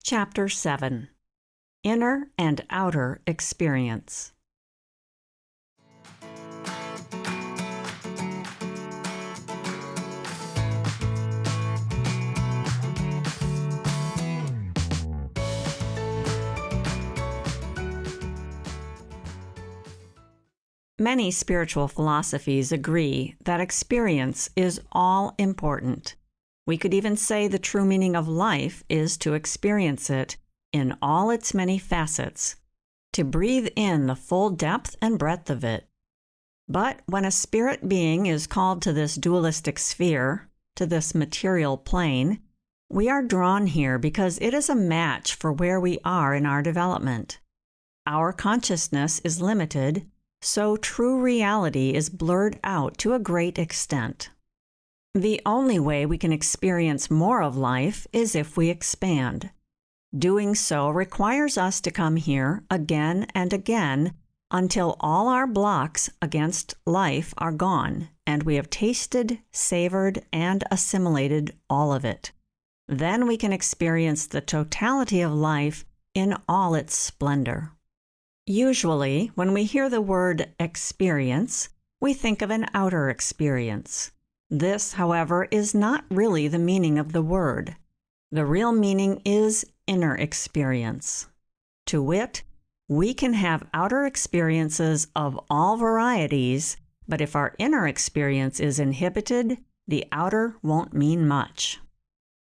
Chapter 7. Inner and Outer Experience. Many spiritual philosophies agree that experience is all important. We could even say the true meaning of life is to experience it in all its many facets, to breathe in the full depth and breadth of it. But when a spirit being is called to this dualistic sphere, to this material plane, we are drawn here because it is a match for where we are in our development. Our consciousness is limited, so true reality is blurred out to a great extent. The only way we can experience more of life is if we expand. Doing so requires us to come here again and again until all our blocks against life are gone and we have tasted, savored, and assimilated all of it. Then we can experience the totality of life in all its splendor. Usually, when we hear the word experience, we think of an outer experience. This, however, is not really the meaning of the word. The real meaning is inner experience. To wit, we can have outer experiences of all varieties, but if our inner experience is inhibited, the outer won't mean much.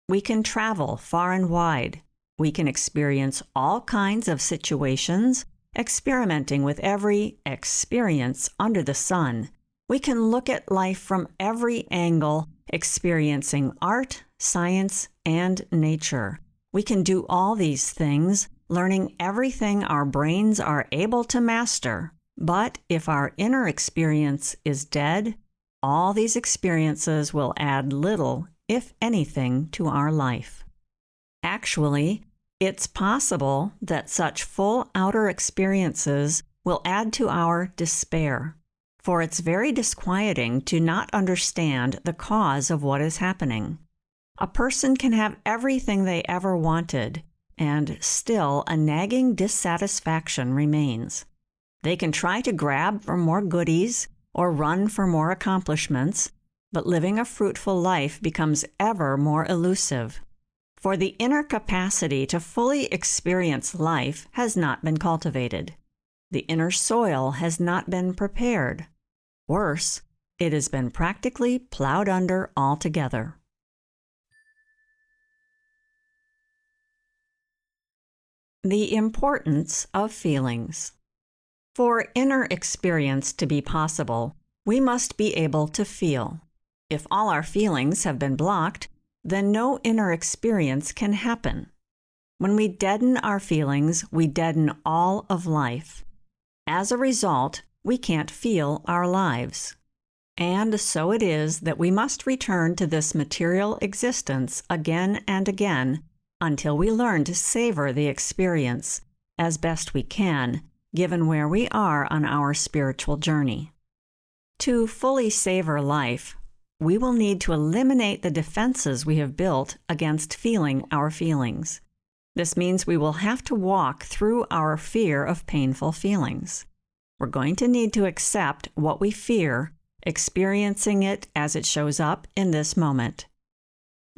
We can travel far and wide. We can experience all kinds of situations, experimenting with every experience under the sun. We can look at life from every angle, experiencing art, science, and nature. We can do all these things, learning everything our brains are able to master. But if our inner experience is dead, all these experiences will add little, if anything, to our life. Actually, it's possible that such full outer experiences will add to our despair, for it's very disquieting to not understand the cause of what is happening. A person can have everything they ever wanted, and still a nagging dissatisfaction remains. They can try to grab for more goodies or run for more accomplishments, but living a fruitful life becomes ever more elusive. For the inner capacity to fully experience life has not been cultivated. The inner soil has not been prepared. Worse, it has been practically plowed under altogether. The importance of feelings. For inner experience to be possible, we must be able to feel. If all our feelings have been blocked, then no inner experience can happen. When we deaden our feelings, we deaden all of life. As a result, we can't feel our lives. And so it is that we must return to this material existence again and again until we learn to savor the experience as best we can, given where we are on our spiritual journey. To fully savor life, we will need to eliminate the defenses we have built against feeling our feelings. This means we will have to walk through our fear of painful feelings. We're going to need to accept what we fear, experiencing it as it shows up in this moment.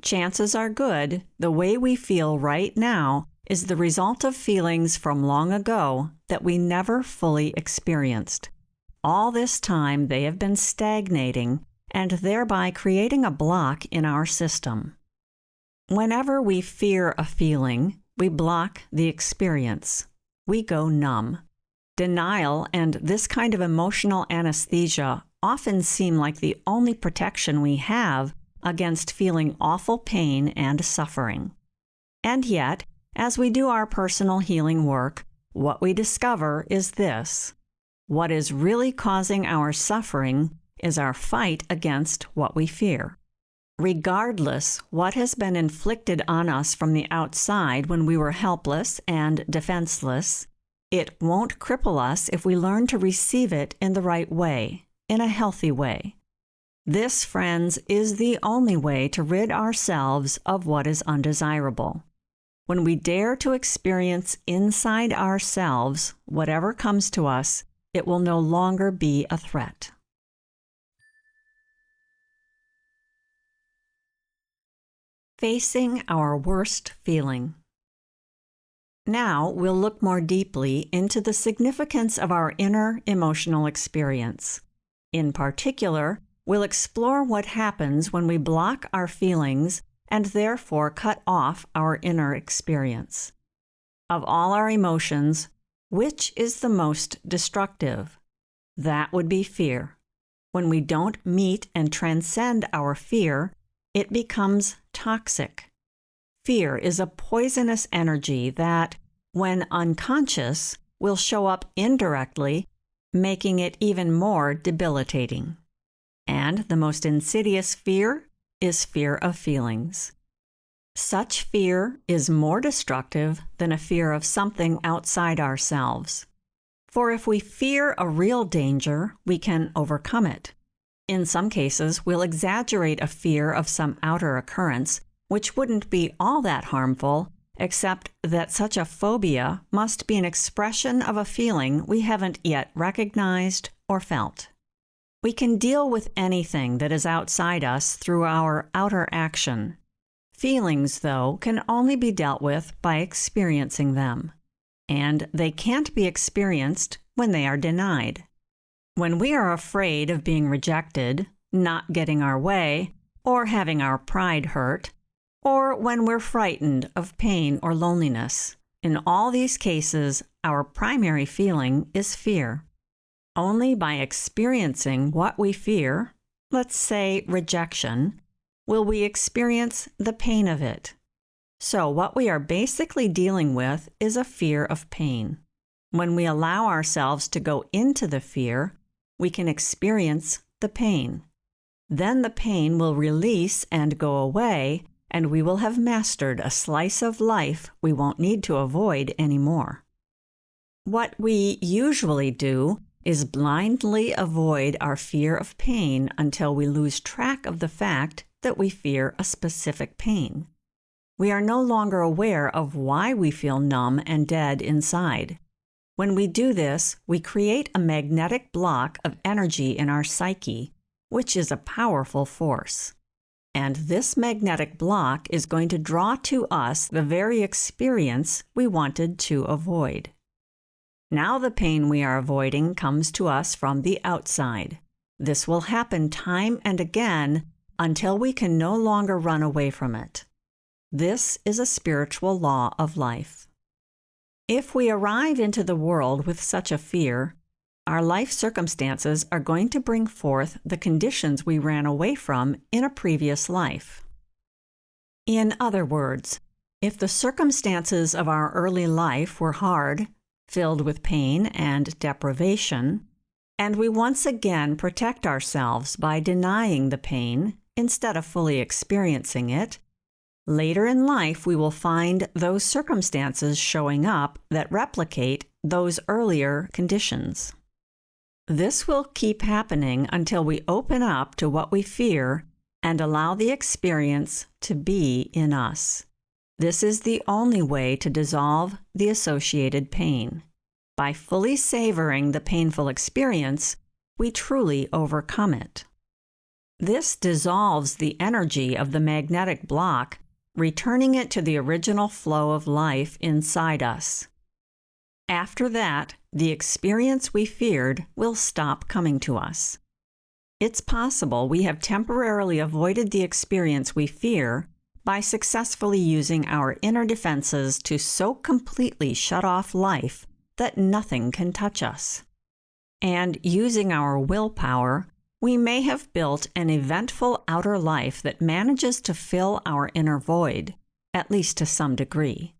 Chances are good the way we feel right now is the result of feelings from long ago that we never fully experienced. All this time they have been stagnating and thereby creating a block in our system. Whenever we fear a feeling, we block the experience. We go numb. Denial and this kind of emotional anesthesia often seem like the only protection we have against feeling awful pain and suffering. And yet, as we do our personal healing work, what we discover is this: what is really causing our suffering is our fight against what we fear. Regardless what has been inflicted on us from the outside when we were helpless and defenseless, it won't cripple us if we learn to receive it in the right way, in a healthy way. This, friends, is the only way to rid ourselves of what is undesirable. When we dare to experience inside ourselves whatever comes to us, it will no longer be a threat. Facing our worst feeling. Now we'll look more deeply into the significance of our inner emotional experience. In particular, we'll explore what happens when we block our feelings and therefore cut off our inner experience. Of all our emotions, which is the most destructive? That would be fear. When we don't meet and transcend our fear, it becomes toxic. Fear is a poisonous energy that, when unconscious, will show up indirectly, making it even more debilitating. And the most insidious fear is fear of feelings. Such fear is more destructive than a fear of something outside ourselves. For if we fear a real danger, we can overcome it. In some cases, we'll exaggerate a fear of some outer occurrence, which wouldn't be all that harmful, except that such a phobia must be an expression of a feeling we haven't yet recognized or felt. We can deal with anything that is outside us through our outer action. Feelings, though, can only be dealt with by experiencing them, and they can't be experienced when they are denied. When we are afraid of being rejected, not getting our way, or having our pride hurt, or when we're frightened of pain or loneliness, in all these cases, our primary feeling is fear. Only by experiencing what we fear, let's say rejection, will we experience the pain of it. So what we are basically dealing with is a fear of pain. When we allow ourselves to go into the fear, we can experience the pain. Then the pain will release and go away, and we will have mastered a slice of life we won't need to avoid anymore. What we usually do is blindly avoid our fear of pain until we lose track of the fact that we fear a specific pain. We are no longer aware of why we feel numb and dead inside. When we do this, we create a magnetic block of energy in our psyche, which is a powerful force. And this magnetic block is going to draw to us the very experience we wanted to avoid. Now the pain we are avoiding comes to us from the outside. This will happen time and again until we can no longer run away from it. This is a spiritual law of life. If we arrive into the world with such a fear, our life circumstances are going to bring forth the conditions we ran away from in a previous life. In other words, if the circumstances of our early life were hard, filled with pain and deprivation, and we once again protect ourselves by denying the pain instead of fully experiencing it, later in life we will find those circumstances showing up that replicate those earlier conditions. This will keep happening until we open up to what we fear and allow the experience to be in us. This is the only way to dissolve the associated pain. By fully savoring the painful experience, we truly overcome it. This dissolves the energy of the magnetic block, returning it to the original flow of life inside us. After that, the experience we feared will stop coming to us. It's possible we have temporarily avoided the experience we fear by successfully using our inner defenses to so completely shut off life that nothing can touch us. And using our willpower, we may have built an eventful outer life that manages to fill our inner void, at least to some degree.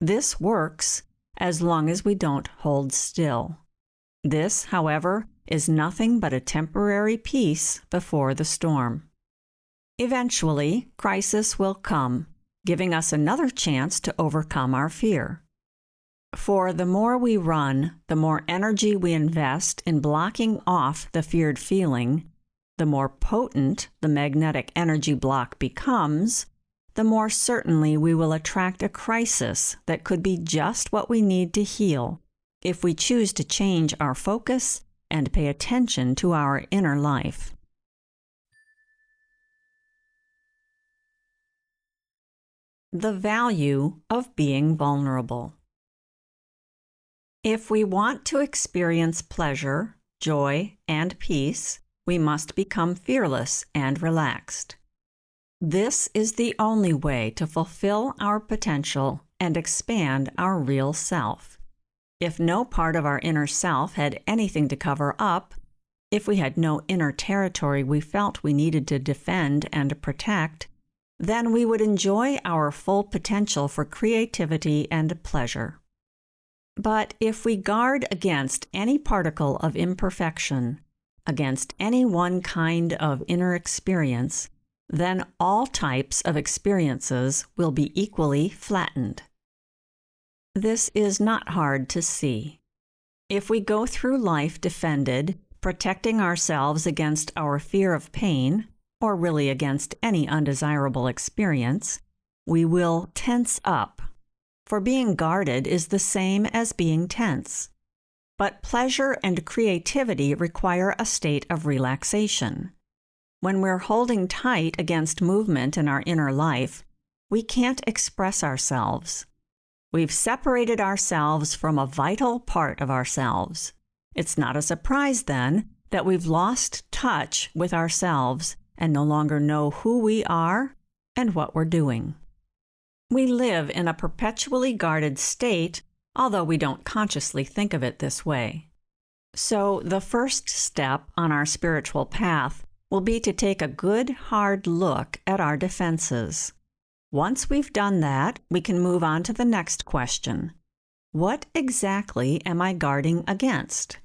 This works as long as we don't hold still. This, however, is nothing but a temporary peace before the storm. Eventually, crisis will come, giving us another chance to overcome our fear. For the more we run, the more energy we invest in blocking off the feared feeling, the more potent the magnetic energy block becomes, the more certainly we will attract a crisis that could be just what we need to heal if we choose to change our focus and pay attention to our inner life. The value of being vulnerable. If we want to experience pleasure, joy, and peace, we must become fearless and relaxed. This is the only way to fulfill our potential and expand our real self. If no part of our inner self had anything to cover up, if we had no inner territory we felt we needed to defend and protect, then we would enjoy our full potential for creativity and pleasure. But if we guard against any particle of imperfection, against any one kind of inner experience, then all types of experiences will be equally flattened. This is not hard to see. If we go through life defended, protecting ourselves against our fear of pain, or really against any undesirable experience, we will tense up. For being guarded is the same as being tense. But pleasure and creativity require a state of relaxation. When we're holding tight against movement in our inner life, we can't express ourselves. We've separated ourselves from a vital part of ourselves. It's not a surprise, then, that we've lost touch with ourselves and no longer know who we are and what we're doing. We live in a perpetually guarded state, although we don't consciously think of it this way. So the first step on our spiritual path will be to take a good, hard look at our defenses. Once we've done that, we can move on to the next question. What exactly am I guarding against?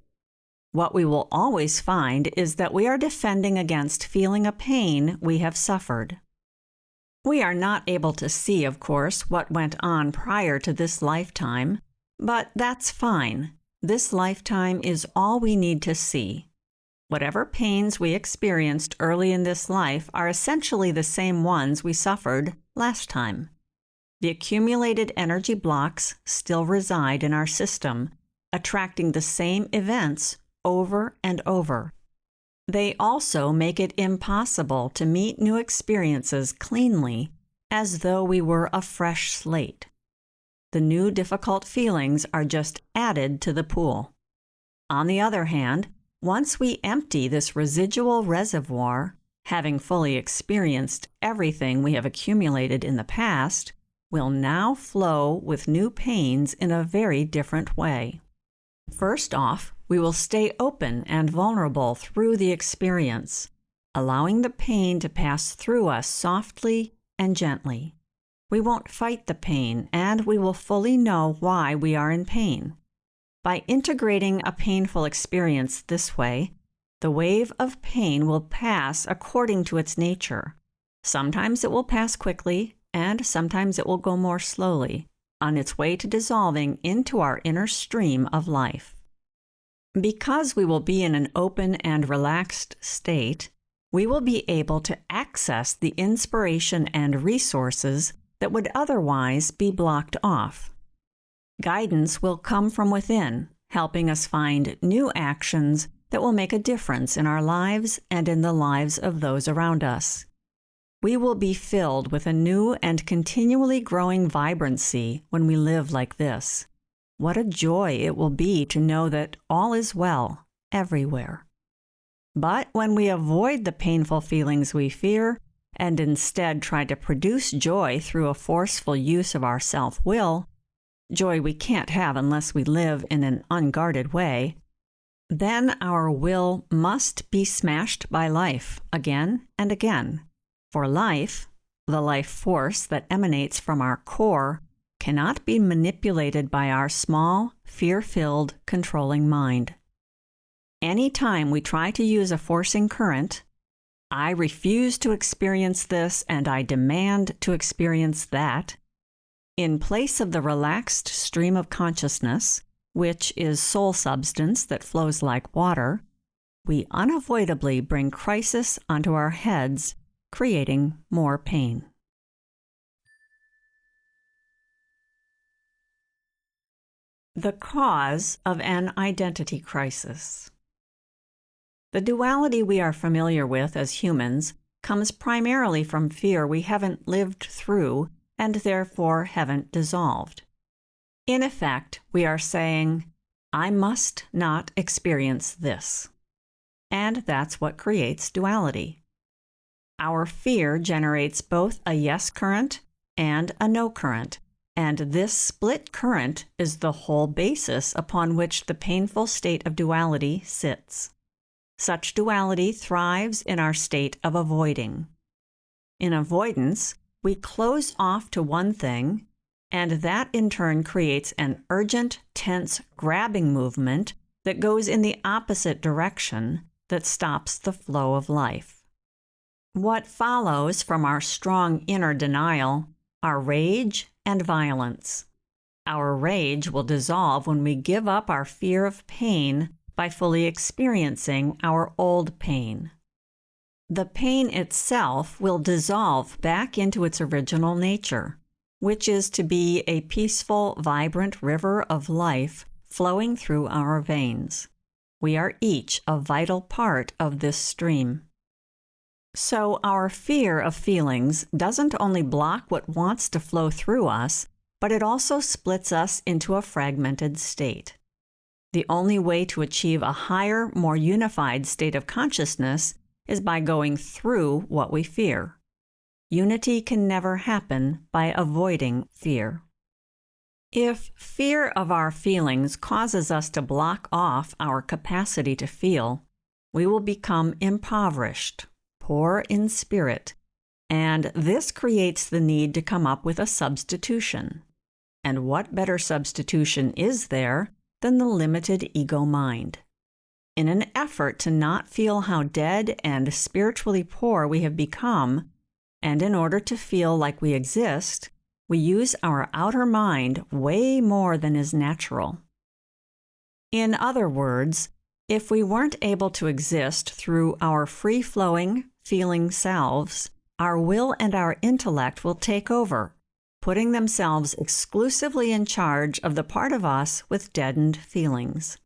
What we will always find is that we are defending against feeling a pain we have suffered. We are not able to see, of course, what went on prior to this lifetime, but that's fine. This lifetime is all we need to see. Whatever pains we experienced early in this life are essentially the same ones we suffered last time. The accumulated energy blocks still reside in our system, attracting the same events over and over. They also make it impossible to meet new experiences cleanly, as though we were a fresh slate. The new difficult feelings are just added to the pool. On the other hand, once we empty this residual reservoir, having fully experienced everything we have accumulated in the past, will now flow with new pains in a very different way. First off, we will stay open and vulnerable through the experience, allowing the pain to pass through us softly and gently. We won't fight the pain, and we will fully know why we are in pain. By integrating a painful experience this way, the wave of pain will pass according to its nature. Sometimes it will pass quickly, and sometimes it will go more slowly, on its way to dissolving into our inner stream of life. Because we will be in an open and relaxed state, we will be able to access the inspiration and resources that would otherwise be blocked off. Guidance will come from within, helping us find new actions that will make a difference in our lives and in the lives of those around us. We will be filled with a new and continually growing vibrancy when we live like this. What a joy it will be to know that all is well everywhere. But when we avoid the painful feelings we fear and instead try to produce joy through a forceful use of our self-will, joy we can't have unless we live in an unguarded way, then our will must be smashed by life again and again. For life, the life force that emanates from our core, cannot be manipulated by our small, fear-filled, controlling mind. Any time we try to use a forcing current, I refuse to experience this and I demand to experience that, in place of the relaxed stream of consciousness, which is soul substance that flows like water, we unavoidably bring crisis onto our heads, creating more pain. The cause of an identity crisis. The duality we are familiar with as humans comes primarily from fear we haven't lived through and therefore haven't dissolved. In effect, we are saying, I must not experience this. And that's what creates duality. Our fear generates both a yes current and a no current, and this split current is the whole basis upon which the painful state of duality sits. Such duality thrives in our state of avoiding. In avoidance, we close off to one thing, and that in turn creates an urgent, tense, grabbing movement that goes in the opposite direction that stops the flow of life. What follows from our strong inner denial are rage and violence. Our rage will dissolve when we give up our fear of pain by fully experiencing our old pain. The pain itself will dissolve back into its original nature, which is to be a peaceful, vibrant river of life flowing through our veins. We are each a vital part of this stream. So our fear of feelings doesn't only block what wants to flow through us, but it also splits us into a fragmented state. The only way to achieve a higher, more unified state of consciousness is by going through what we fear. Unity can never happen by avoiding fear. If fear of our feelings causes us to block off our capacity to feel, we will become impoverished, poor in spirit, and this creates the need to come up with a substitution. And what better substitution is there than the limited ego mind? In an effort to not feel how dead and spiritually poor we have become, and in order to feel like we exist, we use our outer mind way more than is natural. In other words, if we weren't able to exist through our free-flowing, feeling selves, our will and our intellect will take over, putting themselves exclusively in charge of the part of us with deadened feelings.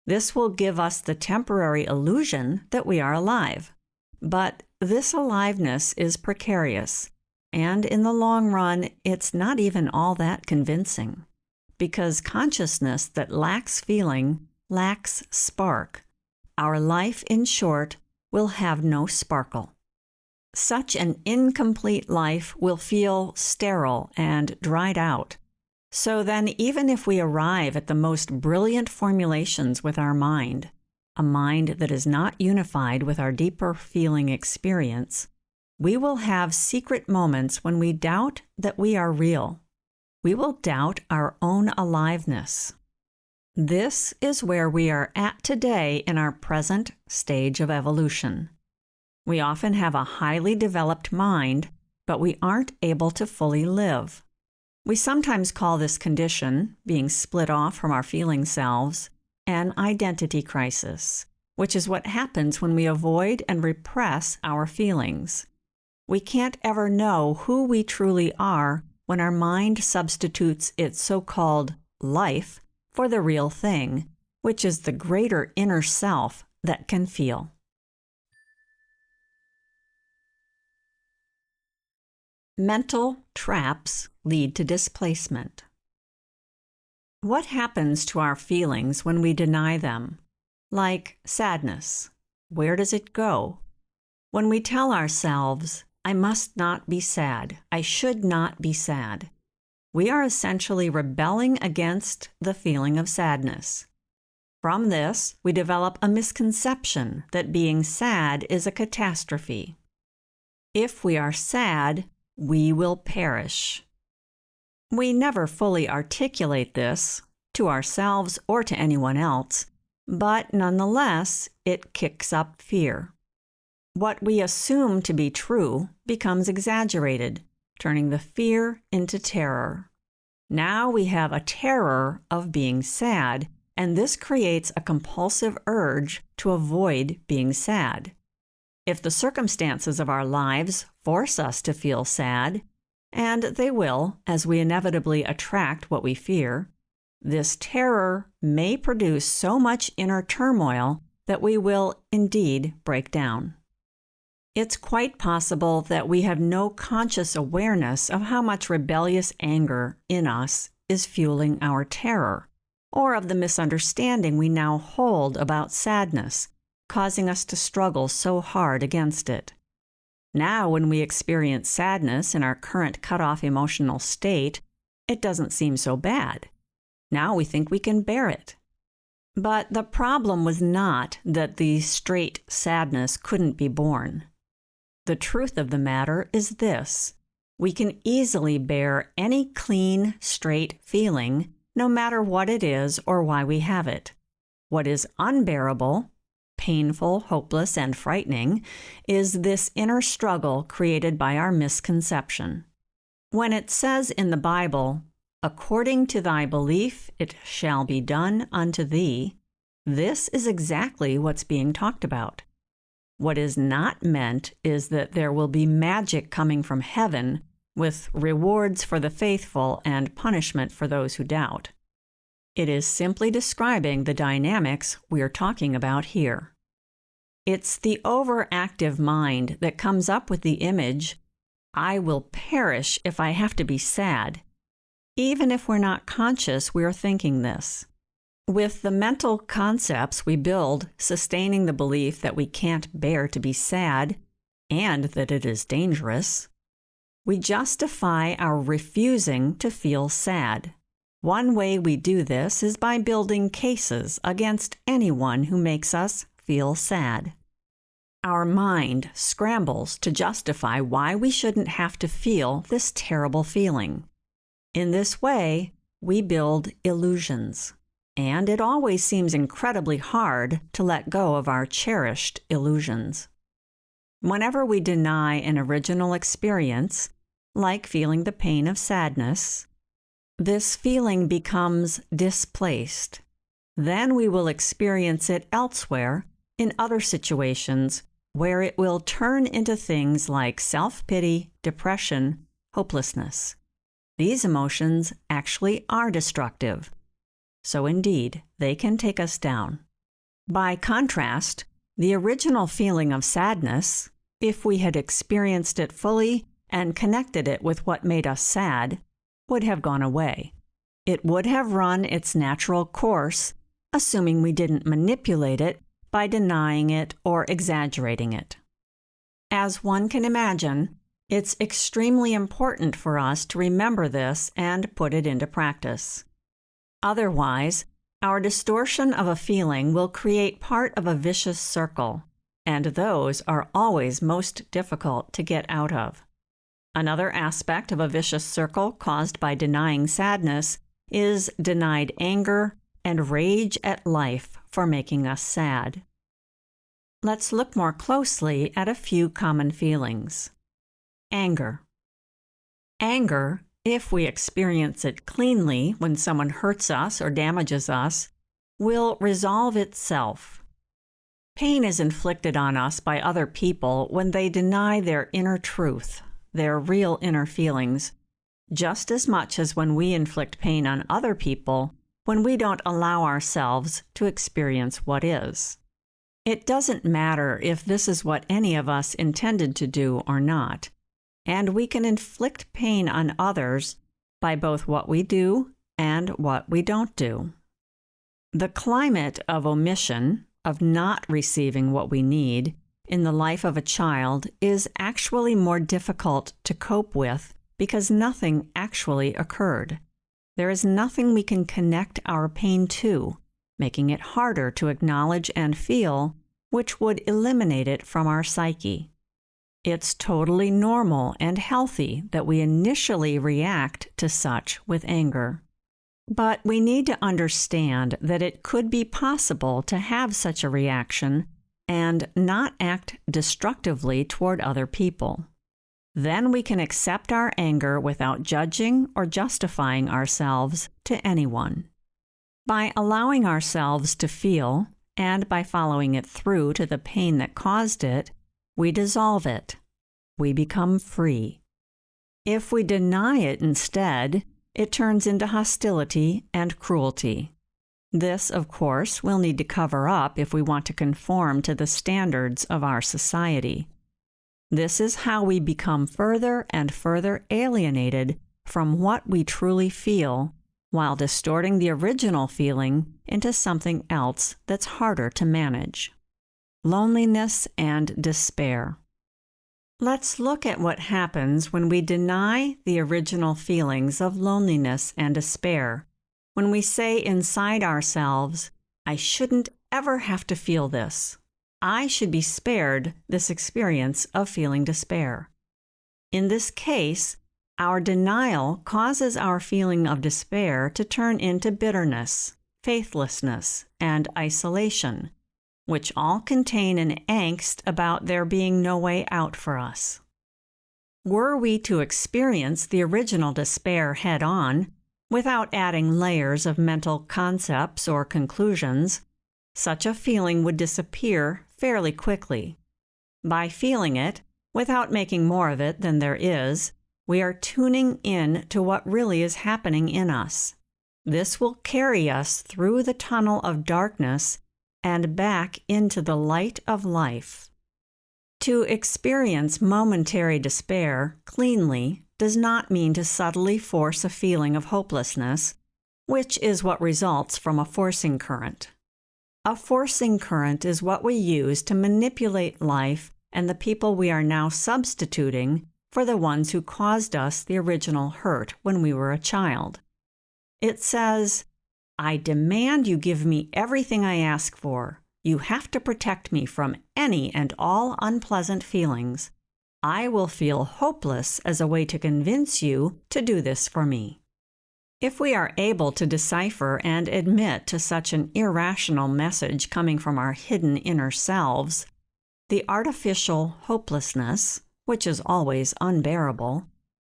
This will give us the temporary illusion that we are alive. But this aliveness is precarious, and in the long run, it's not even all that convincing, because consciousness that lacks feeling lacks spark. Our life, in short, will have no sparkle. Such an incomplete life will feel sterile and dried out. So then, even if we arrive at the most brilliant formulations with our mind, a mind that is not unified with our deeper feeling experience, we will have secret moments when we doubt that we are real. We will doubt our own aliveness. This is where we are at today in our present stage of evolution. We often have a highly developed mind, but we aren't able to fully live. We sometimes call this condition, being split off from our feeling selves, an identity crisis, which is what happens when we avoid and repress our feelings. We can't ever know who we truly are when our mind substitutes its so-called life for the real thing, which is the greater inner self that can feel. Mental traps lead to displacement. What happens to our feelings when we deny them? Like sadness, where does it go? When we tell ourselves, I must not be sad, I should not be sad, we are essentially rebelling against the feeling of sadness. From this, we develop a misconception that being sad is a catastrophe. If we are sad, we will perish. We never fully articulate this, to ourselves or to anyone else, but nonetheless, it kicks up fear. What we assume to be true becomes exaggerated, turning the fear into terror. Now we have a terror of being sad, and this creates a compulsive urge to avoid being sad. If the circumstances of our lives force us to feel sad, and they will as we inevitably attract what we fear, this terror may produce so much inner turmoil that we will indeed break down. It's quite possible that we have no conscious awareness of how much rebellious anger in us is fueling our terror, or of the misunderstanding we now hold about sadness, causing us to struggle so hard against it. Now, when we experience sadness in our current cut-off emotional state, it doesn't seem so bad. Now we think we can bear it. But the problem was not that the straight sadness couldn't be borne. The truth of the matter is this: we can easily bear any clean, straight feeling, no matter what it is or why we have it. What is unbearable, painful, hopeless, and frightening is this inner struggle created by our misconception. When it says in the Bible, "According to thy belief it shall be done unto thee," this is exactly what's being talked about. What is not meant is that there will be magic coming from heaven with rewards for the faithful and punishment for those who doubt. It is simply describing the dynamics we're talking about here. It's the overactive mind that comes up with the image, "I will perish if I have to be sad," even if we're not conscious we're thinking this. With the mental concepts we build sustaining the belief that we can't bear to be sad and that it is dangerous, we justify our refusing to feel sad. One way we do this is by building cases against anyone who makes us feel sad. Our mind scrambles to justify why we shouldn't have to feel this terrible feeling. In this way, we build illusions. And it always seems incredibly hard to let go of our cherished illusions. Whenever we deny an original experience, like feeling the pain of sadness, this feeling becomes displaced. Then we will experience it elsewhere in other situations where it will turn into things like self-pity, depression, hopelessness. These emotions actually are destructive. So indeed, they can take us down. By contrast, the original feeling of sadness, if we had experienced it fully and connected it with what made us sad, would have gone away. It would have run its natural course, assuming we didn't manipulate it by denying it or exaggerating it. As one can imagine, it's extremely important for us to remember this and put it into practice. Otherwise, our distortion of a feeling will create part of a vicious circle, and those are always most difficult to get out of. Another aspect of a vicious circle caused by denying sadness is denied anger and rage at life for making us sad. Let's look more closely at a few common feelings. Anger. Anger, if we experience it cleanly when someone hurts us or damages us, will resolve itself. Pain is inflicted on us by other people when they deny their inner truth, their real inner feelings, just as much as when we inflict pain on other people when we don't allow ourselves to experience what is. It doesn't matter if this is what any of us intended to do or not, and we can inflict pain on others by both what we do and what we don't do. The climate of omission, of not receiving what we need, in the life of a child is actually more difficult to cope with because nothing actually occurred. There is nothing we can connect our pain to, making it harder to acknowledge and feel, which would eliminate it from our psyche. It's totally normal and healthy that we initially react to such with anger. But we need to understand that it could be possible to have such a reaction and not act destructively toward other people. Then we can accept our anger without judging or justifying ourselves to anyone. By allowing ourselves to feel, and by following it through to the pain that caused it, we dissolve it. We become free. If we deny it instead, it turns into hostility and cruelty. This, of course, we'll need to cover up if we want to conform to the standards of our society. This is how we become further and further alienated from what we truly feel, while distorting the original feeling into something else that's harder to manage. Loneliness and despair. Let's look at what happens when we deny the original feelings of loneliness and despair, when we say inside ourselves, "I shouldn't ever have to feel this. I should be spared this experience of feeling despair." In this case, our denial causes our feeling of despair to turn into bitterness, faithlessness, and isolation, which all contain an angst about there being no way out for us. Were we to experience the original despair head-on, without adding layers of mental concepts or conclusions, such a feeling would disappear fairly quickly. By feeling it, without making more of it than there is, we are tuning in to what really is happening in us. This will carry us through the tunnel of darkness and back into the light of life. To experience momentary despair cleanly does not mean to subtly force a feeling of hopelessness, which is what results from a forcing current. A forcing current is what we use to manipulate life and the people we are now substituting for the ones who caused us the original hurt when we were a child. It says, "I demand you give me everything I ask for. You have to protect me from any and all unpleasant feelings. I will feel hopeless as a way to convince you to do this for me." If we are able to decipher and admit to such an irrational message coming from our hidden inner selves, the artificial hopelessness, which is always unbearable,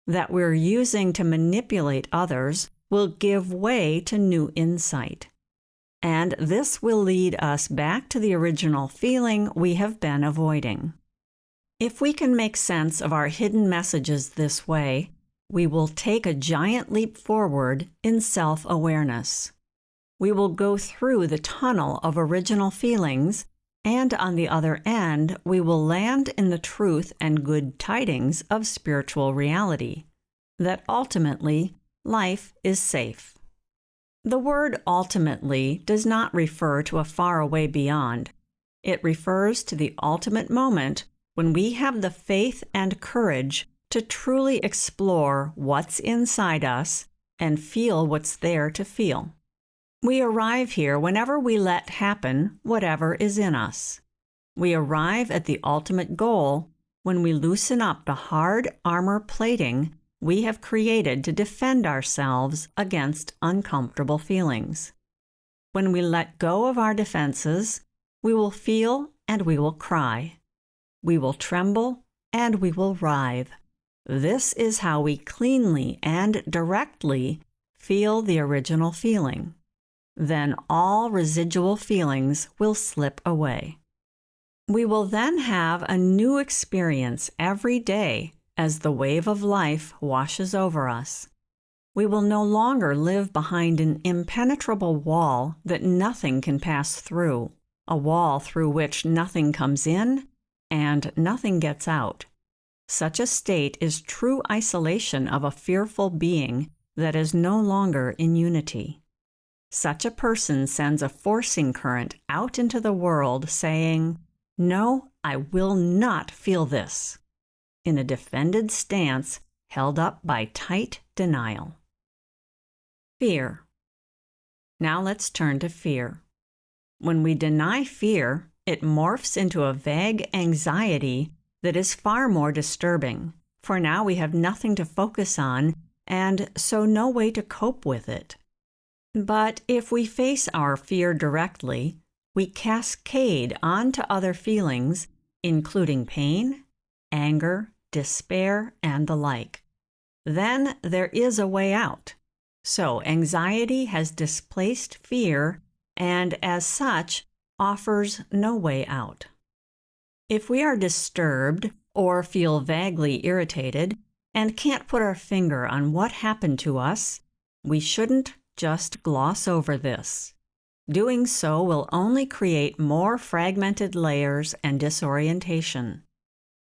that we're using to manipulate others will give way to new insight. And this will lead us back to the original feeling we have been avoiding. If we can make sense of our hidden messages this way, we will take a giant leap forward in self-awareness. We will go through the tunnel of original feelings, and on the other end, we will land in the truth and good tidings of spiritual reality, that ultimately, life is safe. The word ultimately does not refer to a faraway beyond. It refers to the ultimate moment when we have the faith and courage to truly explore what's inside us and feel what's there to feel. We arrive here whenever we let happen whatever is in us. We arrive at the ultimate goal when we loosen up the hard armor plating we have created to defend ourselves against uncomfortable feelings. When we let go of our defenses, we will feel and we will cry. We will tremble and we will writhe. This is how we cleanly and directly feel the original feeling. Then all residual feelings will slip away. We will then have a new experience every day as the wave of life washes over us. We will no longer live behind an impenetrable wall that nothing can pass through, a wall through which nothing comes in and nothing gets out. Such a state is true isolation of a fearful being that is no longer in unity. Such a person sends a forcing current out into the world saying, "No, I will not feel this," in a defended stance held up by tight denial. Fear. Now let's turn to fear. When we deny fear, it morphs into a vague anxiety that is far more disturbing, for now we have nothing to focus on and so no way to cope with it. But if we face our fear directly, we cascade onto other feelings, including pain, anger, despair, and the like. Then there is a way out. So anxiety has displaced fear and, as such, offers no way out. If we are disturbed or feel vaguely irritated and can't put our finger on what happened to us, We shouldn't just gloss over this. Doing so will only create more fragmented layers and disorientation.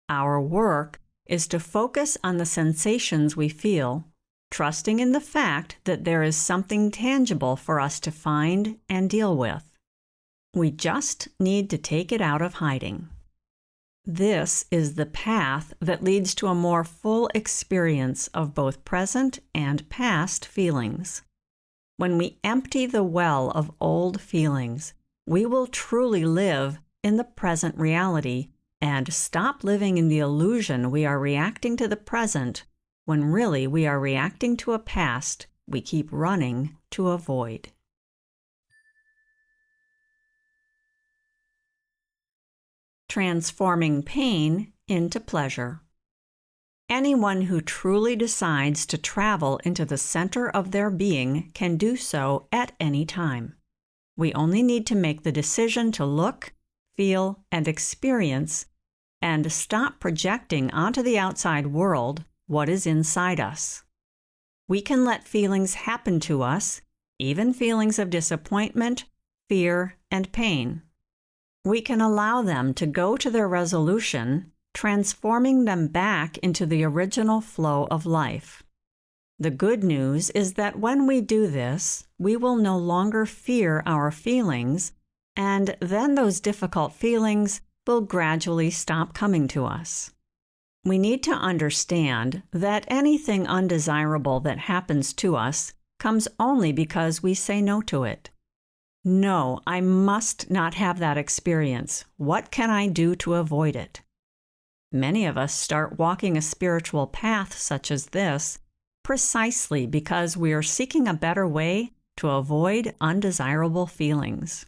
Our work is to focus on the sensations we feel, trusting in the fact that there is something tangible for us to find and deal with. We just need to take it out of hiding. This is the path that leads to a more full experience of both present and past feelings. When we empty the well of old feelings, we will truly live in the present reality and stop living in the illusion we are reacting to the present when really we are reacting to a past we keep running to avoid. Transforming pain into pleasure. Anyone who truly decides to travel into the center of their being can do so at any time. We only need to make the decision to look, feel, and experience, and stop projecting onto the outside world what is inside us. We can let feelings happen to us, even feelings of disappointment, fear, and pain. We can allow them to go to their resolution, transforming them back into the original flow of life. The good news is that when we do this, we will no longer fear our feelings, and then those difficult feelings will gradually stop coming to us. We need to understand that anything undesirable that happens to us comes only because we say no to it. No, I must not have that experience. What can I do to avoid it? Many of us start walking a spiritual path such as this precisely because we are seeking a better way to avoid undesirable feelings.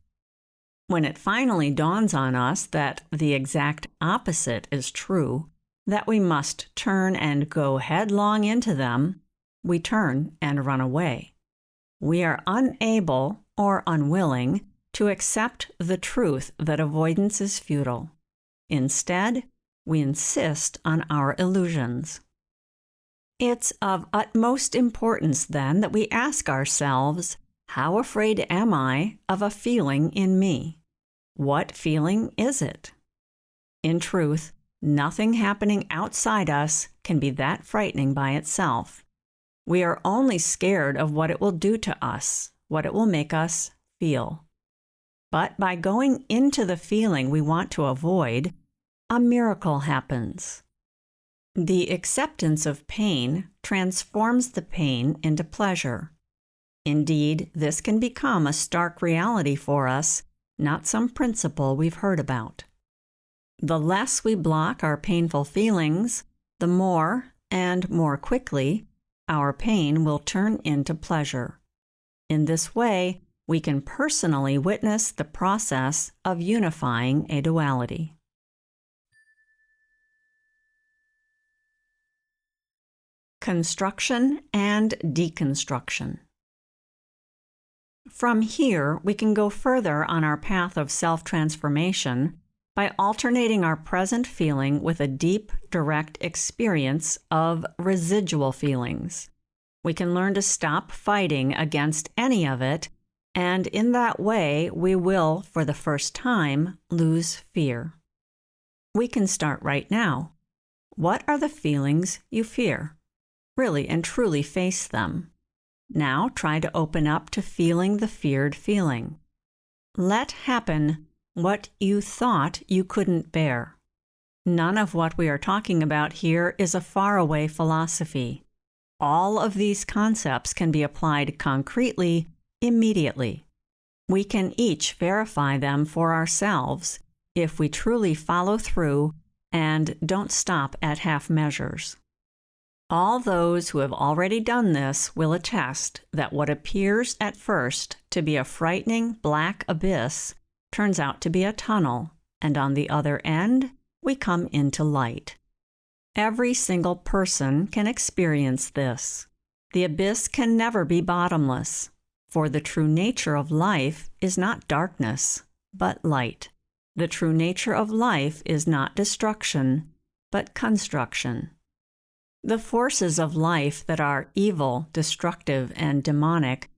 When it finally dawns on us that the exact opposite is true, that we must turn and go headlong into them, we turn and run away. We are unable or unwilling to accept the truth that avoidance is futile. Instead, we insist on our illusions. It's of utmost importance, then, that we ask ourselves, how afraid am I of a feeling in me? What feeling is it? In truth, nothing happening outside us can be that frightening by itself. We are only scared of what it will do to us, what it will make us feel. But by going into the feeling we want to avoid, a miracle happens. The acceptance of pain transforms the pain into pleasure. Indeed, this can become a stark reality for us, not some principle we've heard about. The less we block our painful feelings, the more, and more quickly, our pain will turn into pleasure. In this way, we can personally witness the process of unifying a duality. Construction and deconstruction. From here, we can go further on our path of self-transformation by alternating our present feeling with a deep, direct experience of residual feelings. We can learn to stop fighting against any of it, and in that way, we will, for the first time, lose fear. We can start right now. What are the feelings you fear? Really and truly face them. Now try to open up to feeling the feared feeling. Let happen what you thought you couldn't bear. None of what we are talking about here is a faraway philosophy. All of these concepts can be applied concretely, immediately. We can each verify them for ourselves if we truly follow through and don't stop at half measures. All those who have already done this will attest that what appears at first to be a frightening black abyss turns out to be a tunnel, and on the other end, we come into light. Every single person can experience this. The abyss can never be bottomless, for the true nature of life is not darkness, but light. The true nature of life is not destruction, but construction. The forces of life that are evil, destructive, and demonic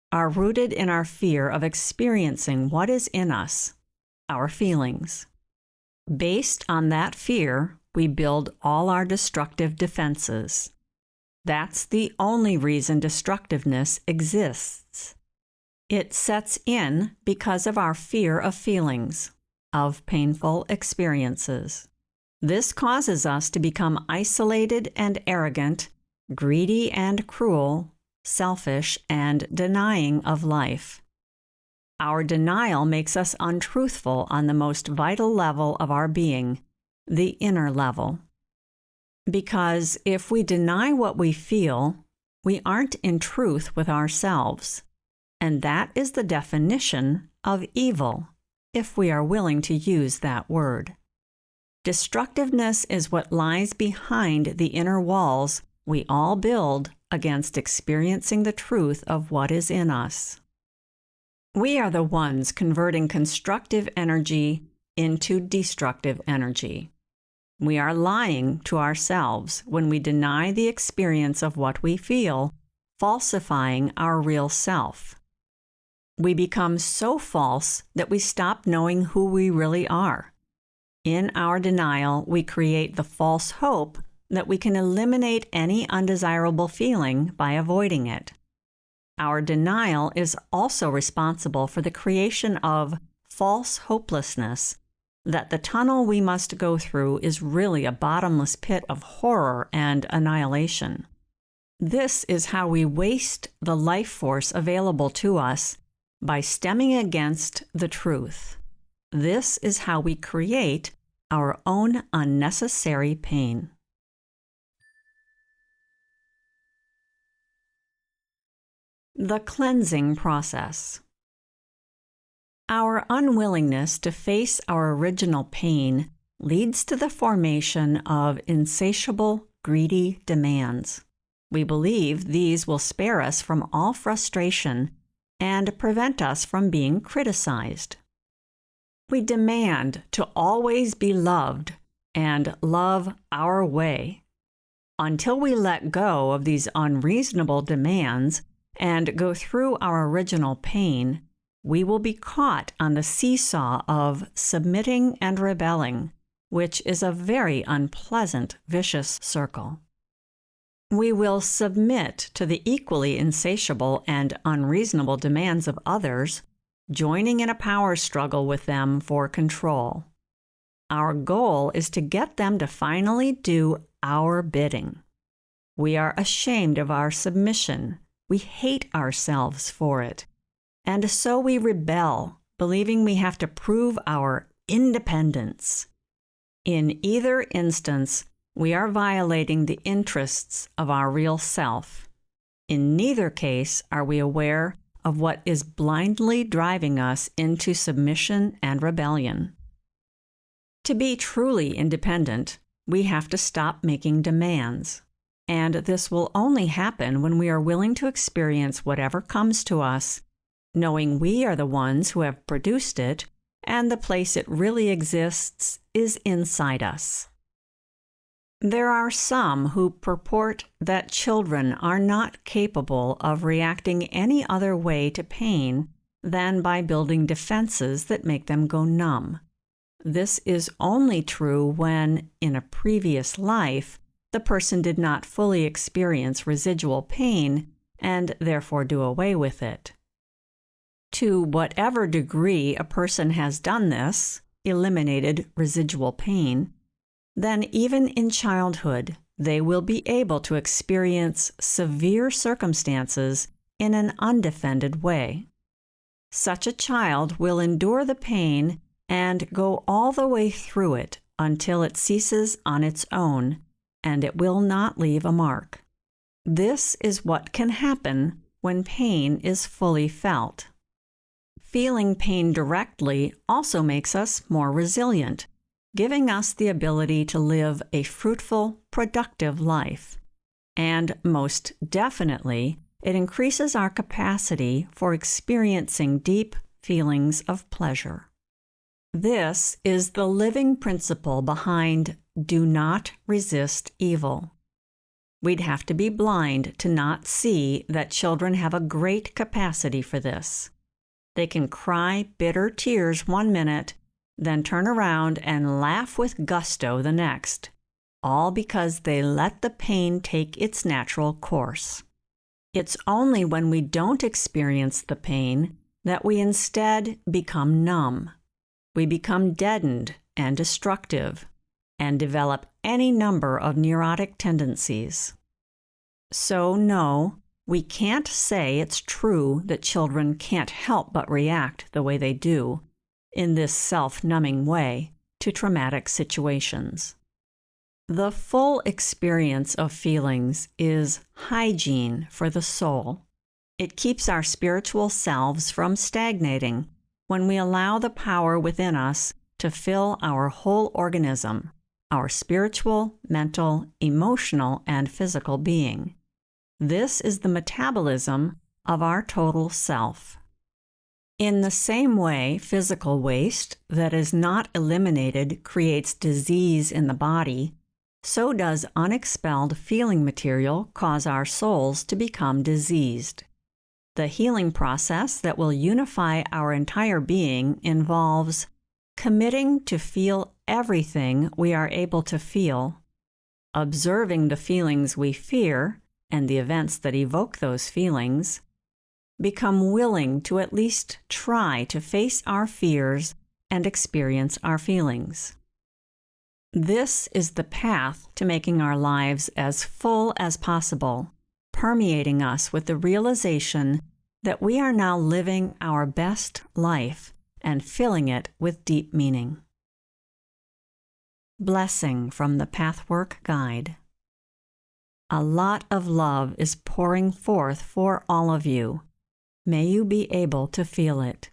are rooted in our fear of experiencing what is in us, our feelings. Based on that fear, we build all our destructive defenses. That's the only reason destructiveness exists. It sets in because of our fear of feelings, of painful experiences. This causes us to become isolated and arrogant, greedy and cruel, selfish and denying of life. Our denial makes us untruthful on the most vital level of our being, the inner level. Because if we deny what we feel, we aren't in truth with ourselves. And that is the definition of evil, if we are willing to use that word. Destructiveness is what lies behind the inner walls we all build against experiencing the truth of what is in us. We are the ones converting constructive energy into destructive energy. We are lying to ourselves when we deny the experience of what we feel, falsifying our real self. We become so false that we stop knowing who we really are. In our denial, we create the false hope that we can eliminate any undesirable feeling by avoiding it. Our denial is also responsible for the creation of false hopelessness, that the tunnel we must go through is really a bottomless pit of horror and annihilation. This is how we waste the life force available to us by stemming against the truth. This is how we create our own unnecessary pain. The cleansing process. Our unwillingness to face our original pain leads to the formation of insatiable, greedy demands. We believe these will spare us from all frustration and prevent us from being criticized. We demand to always be loved and love our way. Until we let go of these unreasonable demands and go through our original pain, we will be caught on the seesaw of submitting and rebelling, which is a very unpleasant, vicious circle. We will submit to the equally insatiable and unreasonable demands of others, joining in a power struggle with them for control. Our goal is to get them to finally do our bidding. We are ashamed of our submission. We hate ourselves for it. And so we rebel, believing we have to prove our independence. In either instance, we are violating the interests of our real self. In neither case are we aware of what is blindly driving us into submission and rebellion. To be truly independent, we have to stop making demands. And this will only happen when we are willing to experience whatever comes to us, knowing we are the ones who have produced it, and the place it really exists is inside us. There are some who purport that children are not capable of reacting any other way to pain than by building defenses that make them go numb. This is only true when, in a previous life, the person did not fully experience residual pain and therefore do away with it. To whatever degree a person has done this, eliminated residual pain, then even in childhood, they will be able to experience severe circumstances in an undefended way. Such a child will endure the pain and go all the way through it until it ceases on its own, and it will not leave a mark. This is what can happen when pain is fully felt. Feeling pain directly also makes us more resilient, giving us the ability to live a fruitful, productive life. And most definitely, it increases our capacity for experiencing deep feelings of pleasure. This is the living principle behind do not resist evil. We'd have to be blind to not see that children have a great capacity for this. They can cry bitter tears one minute, then turn around and laugh with gusto the next, all because they let the pain take its natural course. It's only when we don't experience the pain that we instead become numb. We become deadened and destructive, and develop any number of neurotic tendencies. So no, we can't say it's true that children can't help but react the way they do, in this self-numbing way, to traumatic situations. The full experience of feelings is hygiene for the soul. It keeps our spiritual selves from stagnating when we allow the power within us to fill our whole organism, our spiritual, mental, emotional, and physical being. This is the metabolism of our total self. In the same way, physical waste that is not eliminated creates disease in the body, so does unexpelled feeling material cause our souls to become diseased. The healing process that will unify our entire being involves committing to feel everything we are able to feel, observing the feelings we fear and the events that evoke those feelings, become willing to at least try to face our fears and experience our feelings. This is the path to making our lives as full as possible, permeating us with the realization that we are now living our best life and filling it with deep meaning. Blessing from the Pathwork Guide. A lot of love is pouring forth for all of you. May you be able to feel it.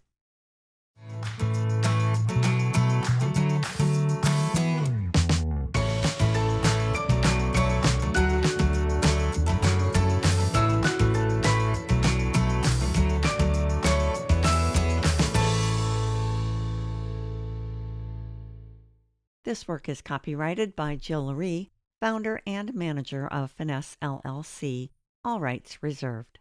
This work is copyrighted by Jill Lurie, founder and manager of Finesse LLC, all rights reserved.